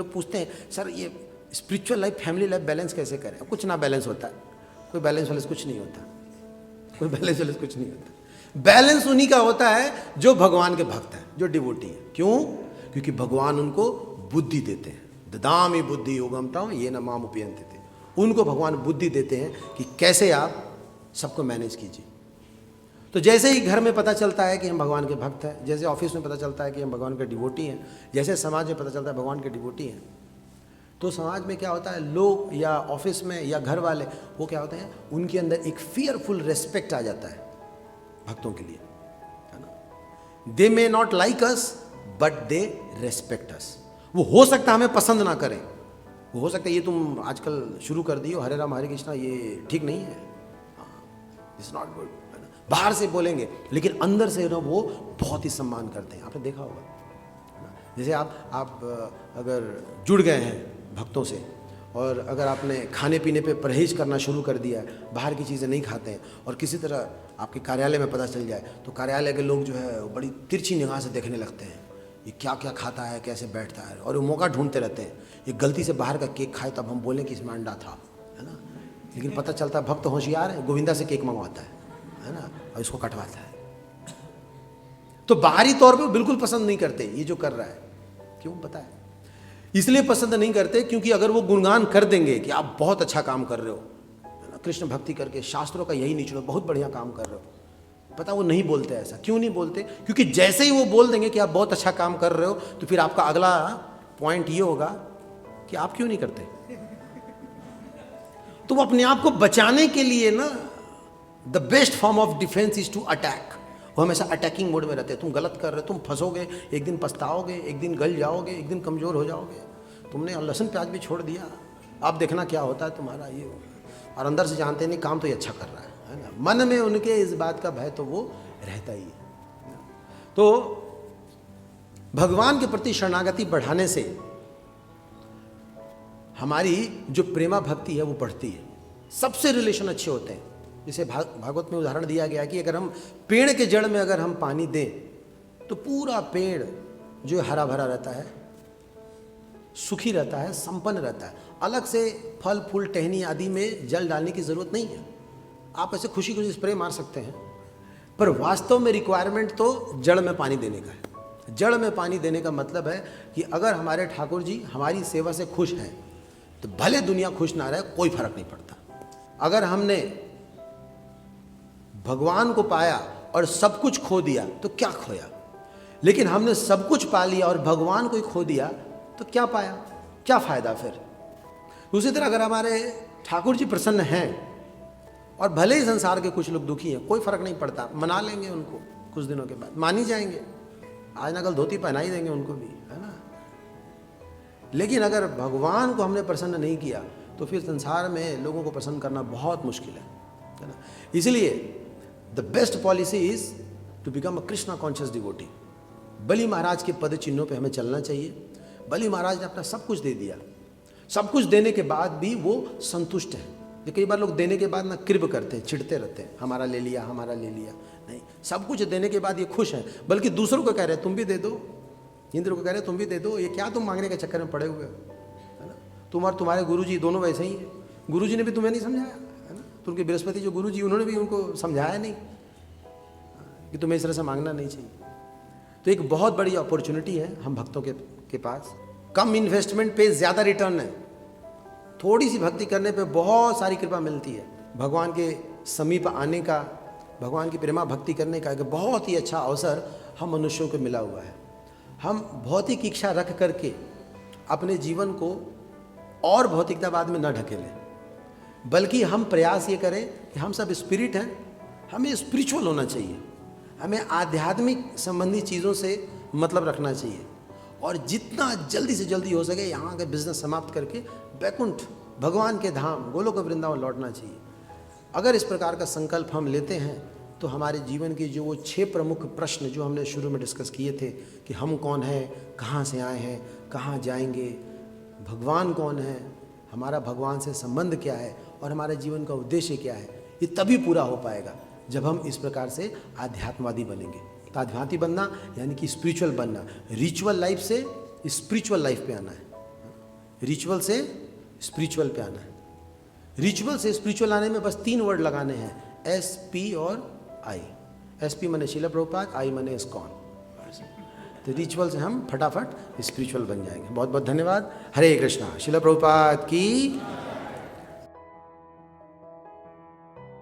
लोग पूछते हैं सर ये spiritual life family life balance कैसे करें? कुछ ना बैलेंस होता है, कोई बैलेंस वालेंस कुछ नहीं होता, कोई बैलेंस वालेंस कुछ नहीं होता। बैलेंस उन्हीं का होता है जो भगवान के भक्त हैं, जो डिवोटी है। क्यों? क्योंकि भगवान उनको बुद्धि देते हैं। ददामि बुद्धि योगमताम ये न माम उपयन्ते थे। उनको भगवान बुद्धि देते हैं कि कैसे आप सबको मैनेज कीजिए। तो जैसे ही घर में पता चलता है कि हम भगवान के भक्त हैं, जैसे ऑफिस में पता चलता है कि हम भगवान के डिवोटी हैं, जैसे समाज में पता चलता है भगवान के डिवोटी हैं, तो समाज में क्या होता है, लोग या ऑफिस में या घर वाले वो क्या होते हैं, उनके अंदर एक फियरफुल रेस्पेक्ट आ जाता है भक्तों के लिए, है ना। They may not like us but they respect us. वो हो सकता है हमें पसंद ना करें, वो हो सकता है ये तुम आजकल शुरू कर दियो हरे राम हरे कृष्णा, ये ठीक नहीं है, इट्स नॉट गुड, है ना। बाहर से बोलेंगे लेकिन अंदर से ना वो बहुत ही सम्मान करते हैं। आपने देखा होगा, है ना। जैसे आप अगर जुड़ गए हैं भक्तों से और अगर आपने खाने पीने पे परहेज करना शुरू कर दिया है, बाहर की चीज़ें नहीं खाते हैं, और किसी तरह आपके कार्यालय में पता चल जाए तो कार्यालय के लोग जो है वो बड़ी तिरछी निगाह से देखने लगते हैं, ये क्या क्या खाता है, कैसे बैठता है, और वो मौका ढूंढते रहते हैं। ये गलती से बाहर का केक खाए तब हम बोलें कि इसमें अंडा था, है ना। लेकिन पता चलता है भक्त होशियार है, गोविंदा से केक मंगवाता है ना, और इसको कटवाता है। तो बाहरी तौर पे बिल्कुल पसंद नहीं करते ये जो कर रहा है। क्यों पता है? इसलिए पसंद नहीं करते क्योंकि अगर वो गुणगान कर देंगे कि आप बहुत अच्छा काम कर रहे हो, है ना, कृष्ण भक्ति करके शास्त्रों का यही निचोड़, बहुत बढ़िया काम कर रहे हो, पता वो नहीं बोलते ऐसा। क्यों नहीं बोलते? क्योंकि जैसे ही वो बोल देंगे कि आप बहुत अच्छा काम कर रहे हो, तो फिर आपका अगला पॉइंट ये होगा कि आप क्यों नहीं करते। तो वो अपने आप को बचाने के लिए ना, the best form of defence is to attack. वो हमेशा अटैकिंग मोड में रहते हैं। तुम गलत कर रहे हो, तुम फंसोगे, एक दिन पछताओगे, एक दिन गल जाओगे, एक दिन कमजोर हो जाओगे, तुमने लहसुन प्याज भी छोड़ दिया, आप देखना क्या होता है तुम्हारा ये। और अंदर से जानते नहीं काम तो ये अच्छा कर रहा है ना। मन में उनके इस बात का भय तो वो रहता ही है। तो भगवान के प्रति शरणागति बढ़ाने से हमारी जो प्रेमा भक्ति है वो बढ़ती है, सबसे रिलेशन अच्छे होते हैं। जैसे भागवत में उदाहरण दिया गया कि अगर हम पेड़ के जड़ में अगर हम पानी दें तो पूरा पेड़ जो हरा भरा रहता है, सुखी रहता है, संपन्न रहता है। अलग से फल फूल टहनी आदि में जल डालने की जरूरत नहीं है। आप ऐसे खुशी खुशी स्प्रे मार सकते हैं, पर वास्तव में रिक्वायरमेंट तो जड़ में पानी देने का है। जड़ में पानी देने का मतलब है कि अगर हमारे ठाकुर जी हमारी सेवा से खुश हैं तो भले दुनिया खुश ना रहे, कोई फर्क नहीं पड़ता। अगर हमने भगवान को पाया और सब कुछ खो दिया तो क्या खोया, लेकिन हमने सब कुछ पा लिया और भगवान को ही खो दिया तो क्या पाया, क्या फायदा फिर। दूसरी तरह अगर हमारे ठाकुर जी प्रसन्न हैं और भले ही संसार के कुछ लोग दुखी हैं, कोई फर्क नहीं पड़ता, मना लेंगे उनको, कुछ दिनों के बाद मान ही जाएंगे, आज ना कल धोती पहना ही देंगे उनको भी, है ना। लेकिन अगर भगवान को हमने प्रसन्न नहीं किया तो फिर संसार में लोगों को प्रसन्न करना बहुत मुश्किल है ना। इसलिए the best policy is to become a Krishna conscious devotee. Bali Maharaj के पद चिन्हों पे हमें चलना चाहिए। बलि महाराज ने अपना सब कुछ दे दिया, सब कुछ देने के बाद भी वो संतुष्ट है। ये कई बार लोग देने के बाद ना कृब करते हैं, चिढ़ते रहते हैं, हमारा ले लिया, हमारा ले लिया। नहीं, सब कुछ देने के बाद ये खुश हैं, बल्कि दूसरों को कह रहे हैं तुम भी दे दो, इंद्र को कह रहे हैं तुम भी दे दो। ये क्या तुम मांगने के चक्कर में पड़े हुए हो, है ना। तुम और तुम्हारे गुरुजी दोनों वैसे ही हैं। गुरुजी ने भी तुम्हें नहीं समझाया, है ना। तो उनके बृहस्पति जो गुरुजी, उन्होंने भी उनको समझाया नहीं कि तुम्हें इस तरह से मांगना नहीं चाहिए। तो एक बहुत बड़ी अपॉर्चुनिटी है हम भक्तों के पास। कम इन्वेस्टमेंट पे ज़्यादा रिटर्न है। थोड़ी सी भक्ति करने पे बहुत सारी कृपा मिलती है। भगवान के समीप आने का, भगवान की प्रेमा भक्ति करने का एक बहुत ही अच्छा अवसर हम मनुष्यों को मिला हुआ है। हम भौतिक इच्छा रख करके अपने जीवन को और भौतिकतावाद में न ढकेलें, बल्कि हम प्रयास ये करें कि हम सब स्पिरिट हैं, हमें स्पिरिचुअल होना चाहिए, हमें आध्यात्मिक संबंधी चीज़ों से मतलब रखना चाहिए, और जितना जल्दी से जल्दी हो सके यहाँ का बिजनेस समाप्त करके बैकुंठ भगवान के धाम गोलोक वृंदावन लौटना चाहिए। अगर इस प्रकार का संकल्प हम लेते हैं तो हमारे जीवन के जो वो 6 प्रमुख प्रश्न जो हमने शुरू में डिस्कस किए थे कि हम कौन हैं, कहाँ से आए हैं, कहाँ जाएंगे, भगवान कौन है, हमारा भगवान से संबंध क्या है और हमारे जीवन का उद्देश्य क्या है, ये तभी पूरा हो पाएगा जब हम इस प्रकार से आध्यात्मवादी बनेंगे। तो आध्यात्मिक बनना यानी कि स्पिरिचुअल बनना, रिचुअल लाइफ से स्पिरिचुअल लाइफ पे आना है। रिचुअल से स्पिरिचुअल पे आना है। रिचुअल से स्पिरिचुअल आने में बस 3 वर्ड लगाने हैं, SP और I। SP माने शीला प्रभुपाद, I माने इस्कॉन। तो रिचुअल से हम फटाफट स्पिरिचुअल बन जाएंगे। बहुत बहुत धन्यवाद। हरे कृष्णा। शीला प्रभुपाद की